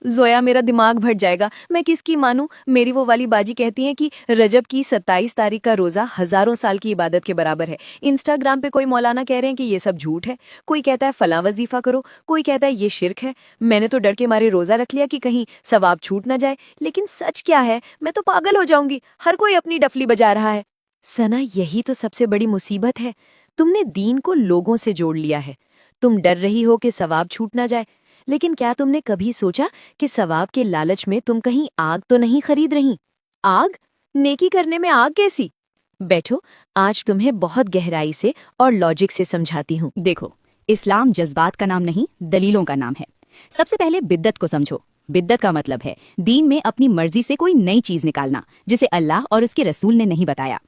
जोया मेरा दिमाग भर जाएगा, मैं किसकी मानूं। मेरी वो वाली बाजी कहती हैं कि रजब की 27 तारीख का रोज़ा हज़ारों साल की इबादत के बराबर है। इंस्टाग्राम पे कोई मौलाना कह रहे हैं कि ये सब झूठ है, कोई कहता है फलां वजीफा करो, कोई कहता है ये शिरक है। मैंने तो डर के मारे रोज़ा रख लिया कि कहीं सवाब छूट ना जाए, लेकिन सच क्या है, मैं तो पागल हो जाऊंगी। हर कोई अपनी डफली बजा रहा है। सना, यही तो सबसे बड़ी मुसीबत है। तुमने दीन को लोगों से जोड़ लिया है। तुम डर रही हो कि सवाब छूट ना जाए, लेकिन क्या तुमने कभी सोचा कि सवाब के लालच में तुम कहीं आग तो नहीं खरीद रही? आग? नेकी करने में आग कैसी? बैठो, आज तुम्हें बहुत गहराई से और लॉजिक से समझाती हूँ। देखो, इस्लाम जज्बात का नाम नहीं, दलीलों का नाम है। सबसे पहले बिद्दत को समझो। बिद्दत का मतलब है दीन में अपनी मर्जी से कोई नई चीज निकालना जिसे अल्लाह और उसके रसूल ने नहीं बताया।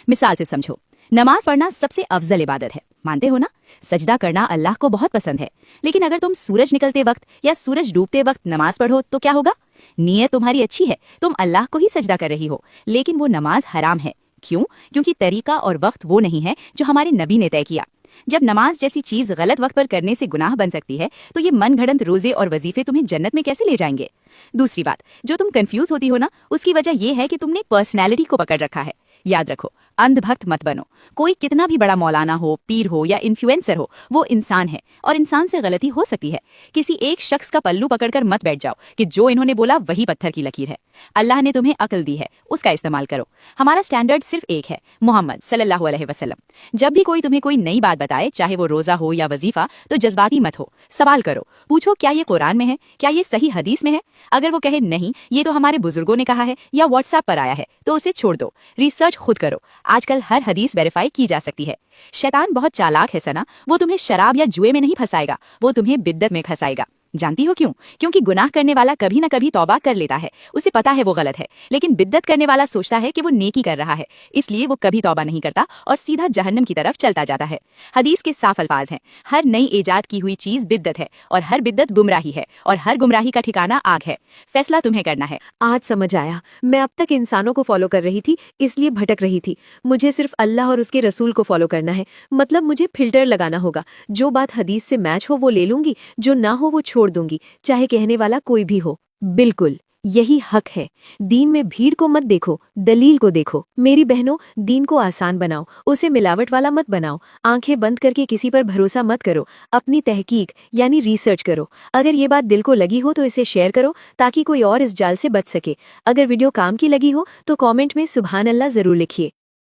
मिसाल से समझो, नमाज पढ़ना सबसे अफजल इबादत है, मानते हो ना? सजदा करना अल्लाह को बहुत पसंद है, लेकिन अगर तुम सूरज निकलते वक्त या सूरज डूबते वक्त नमाज पढ़ो तो क्या होगा? नीयत तुम्हारी अच्छी है, तुम अल्लाह को ही सजदा कर रही हो, लेकिन वो नमाज हराम है। क्यों? क्योंकि तरीका और वक्त वो नहीं है जो हमारे नबी ने तय किया। जब नमाज जैसी चीज गलत वक्त पर करने से गुनाह बन सकती है, तो ये मन घड़ंत रोजे और वजीफे तुम्हें जन्नत में कैसे ले जाएंगे? दूसरी बात, जो तुम कंफ्यूज होती हो ना, उसकी वजह यह है कि तुमने पर्सनैलिटी को पकड़ रखा है। याद रखो, अंधभक्त मत बनो। कोई कितना भी बड़ा मौलाना हो, पीर हो या इन्फ्लुएंसर हो, वो इंसान है और इंसान से गलती हो सकती है। किसी एक शख्स का पल्लू पकड़कर मत बैठ जाओ कि जो इन्होंने बोला वही पत्थर की लकीर है। अल्लाह ने तुम्हें अक्ल दी है, उसका इस्तेमाल करो। हमारा स्टैंडर्ड सिर्फ एक है, मोहम्मद सल्लल्लाहु अलैहि वसल्लम। जब भी कोई तुम्हें कोई नई बात बताए, चाहे वो रोजा हो या वजीफा, तो जज्बाती मत हो, सवाल करो। पूछो, क्या ये कुरान में है? क्या ये सही हदीस में है? अगर वो कहे नहीं, ये तो हमारे बुजुर्गों ने कहा है या व्हाट्सएप पर आया है, तो उसे छोड़ दो। रिसर्च खुद करो। आजकल हर हदीस वेरीफाई की जा सकती है। शैतान बहुत चालाक है सना, वो तुम्हें शराब या जुए में नहीं फंसाएगा, वो तुम्हें बिद्दत में फंसाएगा। जानती हो क्यों? क्योंकि गुनाह करने वाला कभी ना कभी तौबा कर लेता है, उसे पता है वो गलत है, लेकिन बिद्दत करने वाला सोचता है कि वो नेकी कर रहा है, इसलिए वो कभी तौबा नहीं करता और सीधा जहन्नम की तरफ चलता जाता है। हदीस के साफ अल्फाज हैं, हर नई ईजाद की हुई चीज बिद्दत है और हर बिद्दत गुमराही है और हर गुमराही का ठिकाना आग है। फैसला तुम्हें करना है। आज समझ आया, मैं अब तक इंसानों को फॉलो कर रही थी, इसलिए भटक रही थी। मुझे सिर्फ अल्लाह और उसके रसूल को फॉलो करना है। मतलब मुझे फिल्टर लगाना होगा। जो बात हदीस से मैच हो वो ले लूंगी, जो ना हो वो छोड़ दूंगी, चाहे कहने वाला कोई भी हो। बिल्कुल, यही हक है। दीन में भीड़ को मत देखो, दलील को देखो। मेरी बहनों, दीन को आसान बनाओ, उसे मिलावट वाला मत बनाओ। आंखें बंद करके किसी पर भरोसा मत करो, अपनी तहकीक यानी रिसर्च करो। अगर ये बात दिल को लगी हो तो इसे शेयर करो, ताकि कोई और इस जाल से बच सके। अगर वीडियो काम की लगी हो तो कमेंट में सुभान अल्लाह जरूर लिखिए।